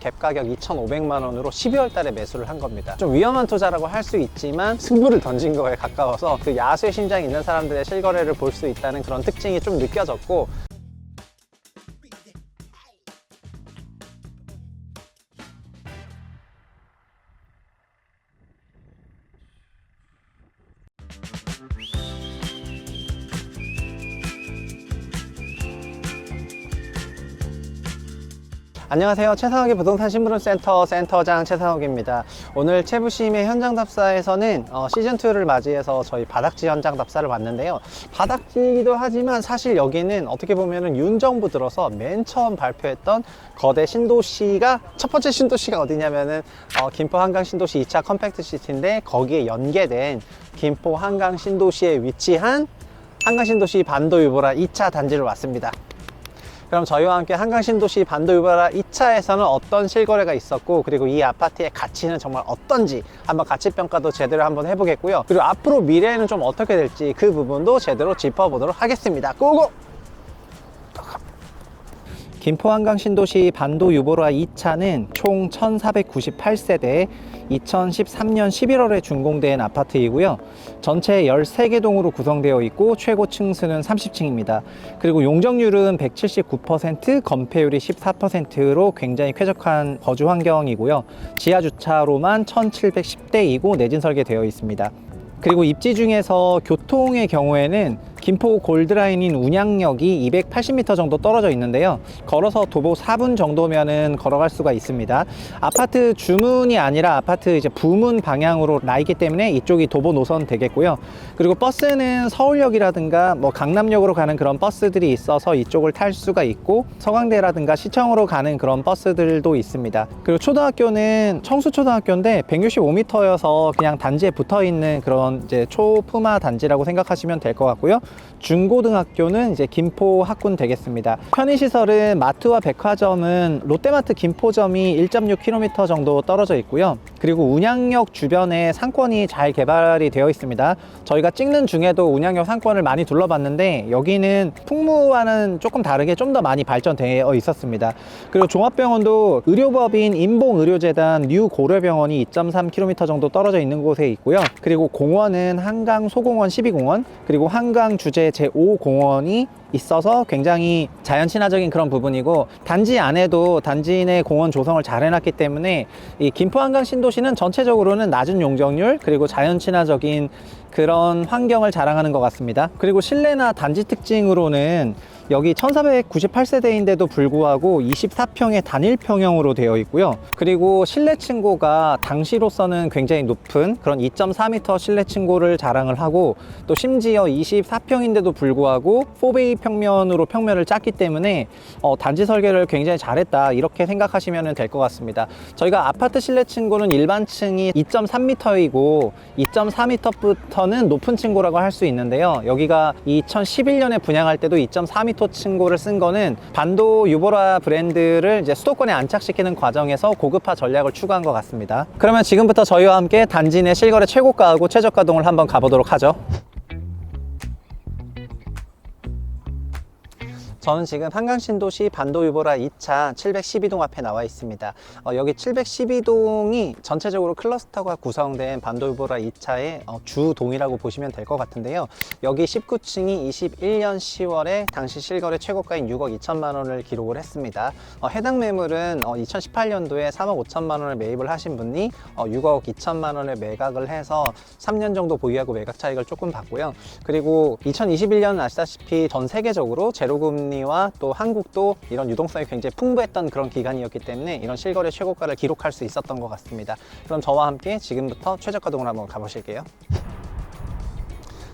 갭 가격 2,500만 원으로 12월 달에 매수를 한 겁니다. 좀 위험한 투자라고 할 수 있지만 승부를 던진 거에 가까워서 그 야수의 심장이 있는 사람들의 실거래를 볼 수 있다는 그런 특징이 좀 느껴졌고, 안녕하세요. 최상욱의 부동산 신부름센터 센터장 최상욱입니다. 오늘 최부심의 현장 답사에서는 시즌2를 맞이해서 저희 바닥지 현장 답사를 왔는데요. 바닥지이기도 하지만 사실 여기는 어떻게 보면 윤정부 들어서 맨 처음 발표했던 거대 신도시가, 첫 번째 신도시가 어디냐면은 김포 한강 신도시 2차 컴팩트 시티인데, 거기에 연계된 김포 한강 신도시에 위치한 한강 신도시 반도 유보라 2차 단지를 왔습니다. 그럼 저희와 함께 한강 신도시 반도 유보라 2차에서는 어떤 실거래가 있었고, 그리고 이 아파트의 가치는 정말 어떤지 한번 가치평가도 제대로 한번 해보겠고요. 그리고 앞으로 미래에는 좀 어떻게 될지 그 부분도 제대로 짚어보도록 하겠습니다. 고고! 김포 한강 신도시 반도 유보라 2차는 총 1498세대 2013년 11월에 준공된 아파트이고요. 전체 13개 동으로 구성되어 있고 최고 층수는 30층입니다. 그리고 용적률은 179%, 건폐율이 14%로 굉장히 쾌적한 거주 환경이고요. 지하 주차로만 1710대이고 내진 설계되어 있습니다. 그리고 입지 중에서 교통의 경우에는 김포 골드라인인 운양역이 280m 정도 떨어져 있는데요. 걸어서 도보 4분 정도면은 걸어갈 수가 있습니다. 아파트 주문이 아니라 아파트 이제 부문 방향으로 나 있기 때문에 이쪽이 도보 노선 되겠고요. 그리고 버스는 서울역이라든가 뭐 강남역으로 가는 그런 버스들이 있어서 이쪽을 탈 수가 있고, 서강대라든가 시청으로 가는 그런 버스들도 있습니다. 그리고 초등학교는 청수초등학교인데 165m여서 그냥 단지에 붙어 있는 그런 이제 초품화 단지라고 생각하시면 될 것 같고요. 중고등학교는 이제 김포 학군 되겠습니다. 편의시설은 마트와 백화점은 롯데마트 김포점이 1.6km 정도 떨어져 있고요. 그리고 운양역 주변에 상권이 잘 개발이 되어 있습니다. 저희가 찍는 중에도 운양역 상권을 많이 둘러봤는데 여기는 풍무와는 조금 다르게 좀 더 많이 발전되어 있었습니다. 그리고 종합병원도 의료법인 인봉의료재단 뉴고려병원이 2.3km 정도 떨어져 있는 곳에 있고요. 그리고 공원은 한강 소공원 12공원, 그리고 한강 주제 제5공원이 있어서 굉장히 자연 친화적인 그런 부분이고, 단지 안에도 단지 내 공원 조성을 잘 해놨기 때문에 이 김포 한강 신도시는 전체적으로는 낮은 용적률 그리고 자연 친화적인 그런 환경을 자랑하는 것 같습니다. 그리고 실내나 단지 특징으로는 여기 1498세대인데도 불구하고 24평의 단일평형으로 되어 있고요. 그리고 실내 층고가 당시로서는 굉장히 높은 그런 2.4m 실내 층고를 자랑을 하고, 또 심지어 24평인데도 불구하고 4베이 평면으로 평면을 짰기 때문에 단지 설계를 굉장히 잘했다, 이렇게 생각하시면 될 것 같습니다. 저희가 아파트 실내 층고는 일반 층이 2.3m이고 2.4m부터는 높은 층고라고 할 수 있는데요. 여기가 2011년에 분양할 때도 2.4m 층고를 쓴 거는 반도 유보라 브랜드를 이제 수도권에 안착시키는 과정에서 고급화 전략을 추구한 것 같습니다. 그러면 지금부터 저희와 함께 단지 내 실거래 최고가하고 최저가동을 한번 가보도록 하죠. 저는 지금 한강 신도시 반도 유보라 2차 712동 앞에 나와 있습니다. 여기 712동이 전체적으로 클러스터가 구성된 반도 유보라 2차의 주동이라고 보시면 될 것 같은데요. 여기 19층이 21년 10월에 당시 실거래 최고가인 6억 2천만 원을 기록을 했습니다. 해당 매물은 2018년도에 3억 5천만 원을 매입을 하신 분이 6억 2천만 원을 매각을 해서 3년 정도 보유하고 매각 차익을 조금 봤고요. 그리고 2021년 아시다시피 전 세계적으로 제로금리와 또 한국도 이런 유동성이 굉장히 풍부했던 그런 기간이었기 때문에 이런 실거래 최고가를 기록할 수 있었던 것 같습니다. 그럼 저와 함께 지금부터 최저가동을 한번 가보실게요.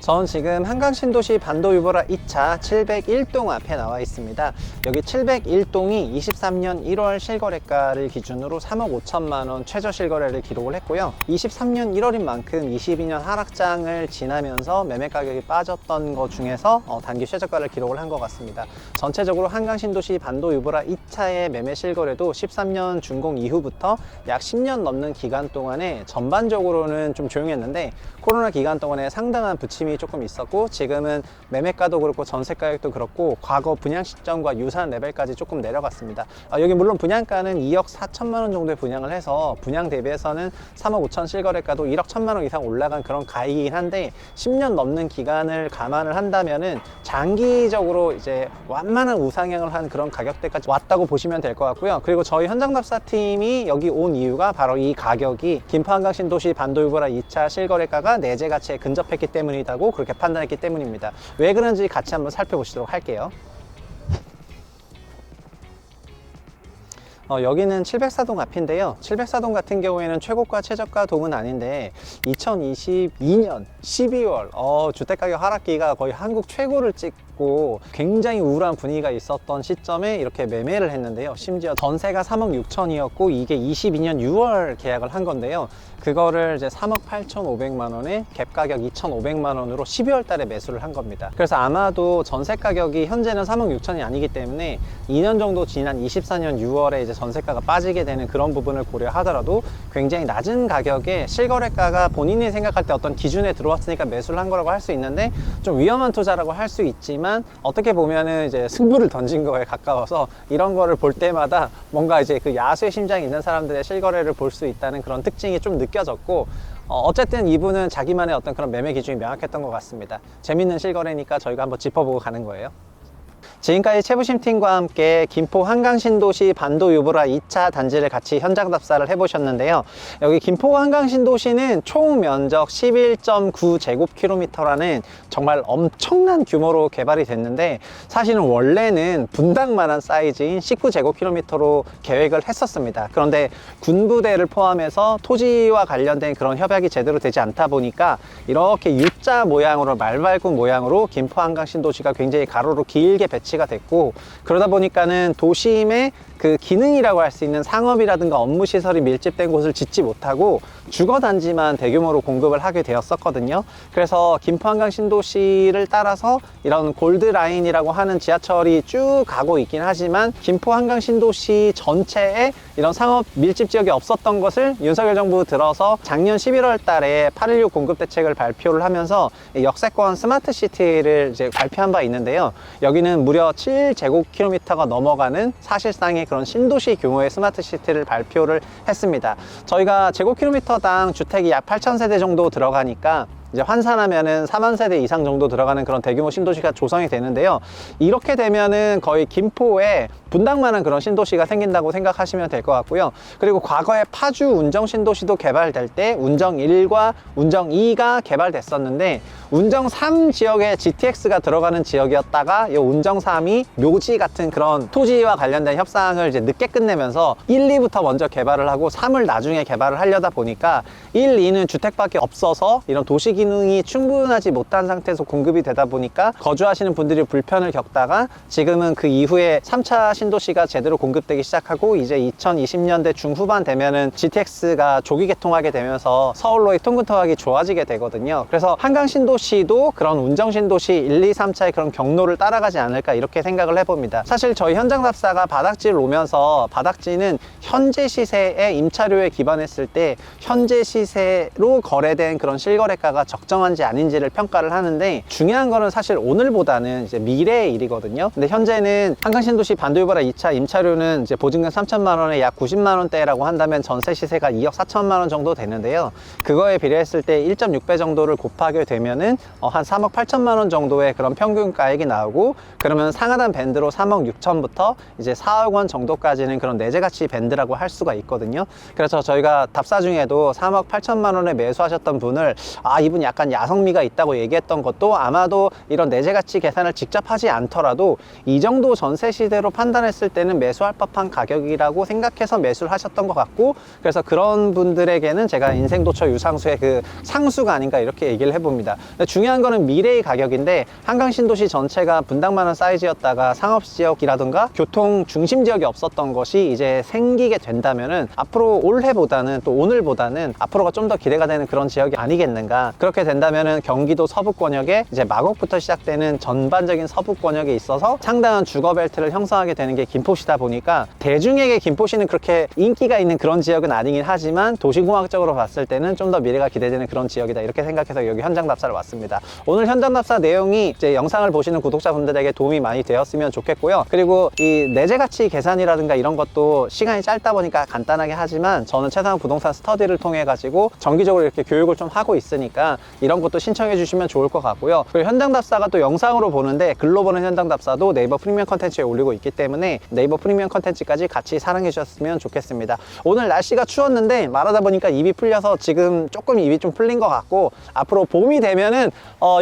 저는 지금 한강 신도시 반도 유보라 2차 701동 앞에 나와 있습니다. 여기 701동이 23년 1월 실거래가를 기준으로 3억 5천만 원 최저 실거래를 기록을 했고요. 23년 1월인 만큼 22년 하락장을 지나면서 매매 가격이 빠졌던 것 중에서 단기 최저가를 기록을 한 것 같습니다. 전체적으로 한강 신도시 반도 유보라 2차의 매매 실거래도 13년 준공 이후부터 약 10년 넘는 기간 동안에 전반적으로는 좀 조용했는데, 코로나 기간 동안에 상당한 부침이 부담이 조금 있었고, 지금은 매매가도 그렇고 전세 가격도 그렇고 과거 분양 시점과 유사한 레벨까지 조금 내려갔습니다. 여기 물론 분양가는 2억 4천만 원 정도에 분양을 해서 분양 대비해서는 3억 5천 실거래가도 1억 1천만 원 이상 올라간 그런 가이긴 한데, 10년 넘는 기간을 감안을 한다면은 장기적으로 이제 완만한 우상향을 한 그런 가격대까지 왔다고 보시면 될 것 같고요. 그리고 저희 현장답사팀이 여기 온 이유가 바로 이 가격이 김포 한강 신도시 반도 유보라 2차 실거래가가 내재 가치에 근접했기 때문이라고 그렇게 판단했기 때문입니다. 왜 그런지 같이 한번 살펴보시도록 할게요. 여기는 704동 앞인데요. 704동 같은 경우에는 최고가 최저가 동은 아닌데 2022년 12월 주택가격 하락기가 거의 한국 최고를 찍고 굉장히 우울한 분위기가 있었던 시점에 이렇게 매매를 했는데요. 심지어 전세가 3억 6천이었고 이게 22년 6월 계약을 한 건데요. 그거를 이제 3억 8,500만 원에 갭 가격 2,500만 원으로 12월 달에 매수를 한 겁니다. 그래서 아마도 전세 가격이 현재는 3억 6천이 아니기 때문에 2년 정도 지난 24년 6월에 이제 전세가가 빠지게 되는 그런 부분을 고려하더라도 굉장히 낮은 가격에 실거래가가 본인이 생각할 때 어떤 기준에 들어왔으니까 매수를 한 거라고 할 수 있는데, 좀 위험한 투자라고 할 수 있지만 어떻게 보면은 이제 승부를 던진 거에 가까워서 이런 거를 볼 때마다 뭔가 이제 그 야수의 심장이 있는 사람들의 실거래를 볼 수 있다는 그런 특징이 좀 느껴졌고, 어쨌든 이분은 자기만의 어떤 그런 매매 기준이 명확했던 것 같습니다. 재밌는 실거래니까 저희가 한번 짚어보고 가는 거예요. 지금까지 최부심 팀과 함께 김포 한강 신도시 반도 유보라 2차 단지를 같이 현장 답사를 해보셨는데요. 여기 김포 한강 신도시는 총 면적 11.9제곱킬로미터라는 정말 엄청난 규모로 개발이 됐는데, 사실은 원래는 분당만한 사이즈인 19제곱킬로미터로 계획을 했었습니다. 그런데 군부대를 포함해서 토지와 관련된 그런 협약이 제대로 되지 않다 보니까 이렇게 U자 모양으로, 말발굽 모양으로 김포 한강 신도시가 굉장히 가로로 길게 배치가 됐고, 그러다 보니까는 도심의 그 기능이라고 할 수 있는 상업이라든가 업무 시설이 밀집된 곳을 짓지 못하고 주거단지만 대규모로 공급을 하게 되었었거든요. 그래서 김포 한강 신도시를 따라서 이런 골드라인이라고 하는 지하철이 쭉 가고 있긴 하지만, 김포 한강 신도시 전체에 이런 상업 밀집 지역이 없었던 것을 윤석열 정부 들어서 작년 11월 달에 816 공급 대책을 발표를 하면서 역세권 스마트 시티를 이제 발표한 바 있는데요. 여기는 무려 7제곱킬로미터가 넘어가는 사실상의 그런 신도시 규모의 스마트 시티를 발표를 했습니다. 저희가 제곱킬로미터당 주택이 약 8,000세대 정도 들어가니까 이제 환산하면은 4만 세대 이상 정도 들어가는 그런 대규모 신도시가 조성이 되는데요. 이렇게 되면은 거의 김포에 분당만한 그런 신도시가 생긴다고 생각하시면 될 것 같고요. 그리고 과거에 파주 운정 신도시도 개발될 때 운정 1과 운정 2가 개발됐었는데, 운정 3 지역에 GTX가 들어가는 지역이었다가 이 운정 3이 묘지 같은 그런 토지와 관련된 협상을 이제 늦게 끝내면서 1, 2부터 먼저 개발을 하고 3을 나중에 개발을 하려다 보니까 1, 2는 주택밖에 없어서 이런 도시 기능이 충분하지 못한 상태에서 공급이 되다 보니까 거주하시는 분들이 불편을 겪다가, 지금은 그 이후에 3차 신도시가 제대로 공급되기 시작하고 이제 2020년대 중후반 되면은 GTX가 조기 개통하게 되면서 서울로의 통근통학이 좋아지게 되거든요. 그래서 한강 신도시도 그런 운정 신도시 1, 2, 3차의 그런 경로를 따라가지 않을까 이렇게 생각을 해봅니다. 사실 저희 현장 답사가 바닥지를 오면서, 바닥지는 현재 시세의 임차료에 기반했을 때 현재 시세로 거래된 그런 실거래가가 적정한지 아닌지를 평가를 하는데, 중요한 거는 사실 오늘보다는 이제 미래의 일이거든요. 근데 현재는 한강 신도시 반도 유보라 2차 임차료는 이제 보증금 3천만 원에 약 90만 원대라고 한다면 전세 시세가 2억 4천만 원 정도 되는데요. 그거에 비례했을 때 1.6배 정도를 곱하게 되면은 한 3억 8천만 원 정도의 그런 평균 가액이 나오고, 그러면 상하단 밴드로 3억 6천부터 이제 4억 원 정도까지는 그런 내재가치 밴드라고 할 수가 있거든요. 그래서 저희가 답사 중에도 3억 8천만 원에 매수하셨던 분을 이분 약간 야성미가 있다고 얘기했던 것도, 아마도 이런 내재가치 계산을 직접 하지 않더라도 이 정도 전세 시대로 판단했을 때는 매수할 법한 가격이라고 생각해서 매수를 하셨던 것 같고, 그래서 그런 분들에게는 제가 인생도처 유상수의 그 상수가 아닌가 이렇게 얘기를 해봅니다. 근데 중요한 거는 미래의 가격인데, 한강 신도시 전체가 분당만한 사이즈였다가 상업지역이라든가 교통 중심 지역이 없었던 것이 이제 생기게 된다면은 앞으로 올해보다는, 또 오늘보다는 앞으로가 좀 더 기대가 되는 그런 지역이 아니겠는가, 그렇게 그렇게 된다면은 경기도 서부권역에 이제 마곡부터 시작되는 전반적인 서부권역에 있어서 상당한 주거벨트를 형성하게 되는 게 김포시다 보니까 대중에게 김포시는 그렇게 인기가 있는 그런 지역은 아니긴 하지만 도시공학적으로 봤을 때는 좀 더 미래가 기대되는 그런 지역이다, 이렇게 생각해서 여기 현장 답사를 왔습니다. 오늘 현장 답사 내용이 이제 영상을 보시는 구독자분들에게 도움이 많이 되었으면 좋겠고요. 그리고 이 내재 가치 계산이라든가 이런 것도 시간이 짧다 보니까 간단하게 하지만 저는 최상환 부동산 스터디를 통해 가지고 정기적으로 이렇게 교육을 좀 하고 있으니까 이런 것도 신청해 주시면 좋을 것 같고요. 그리고 현장 답사가 또 영상으로 보는데 글로 보는 현장 답사도 네이버 프리미엄 컨텐츠에 올리고 있기 때문에 네이버 프리미엄 컨텐츠까지 같이 사랑해 주셨으면 좋겠습니다. 오늘 날씨가 추웠는데 말하다 보니까 입이 풀려서 지금 조금 입이 좀 풀린 것 같고, 앞으로 봄이 되면은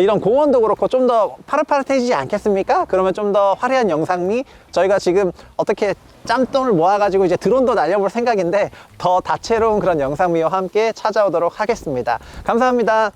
이런 공원도 그렇고 좀 더 파릇파릇해지지 않겠습니까? 그러면 좀 더 화려한 영상미, 저희가 지금 어떻게 짬돈을 모아가지고 이제 드론도 날려볼 생각인데 더 다채로운 그런 영상미와 함께 찾아오도록 하겠습니다. 감사합니다.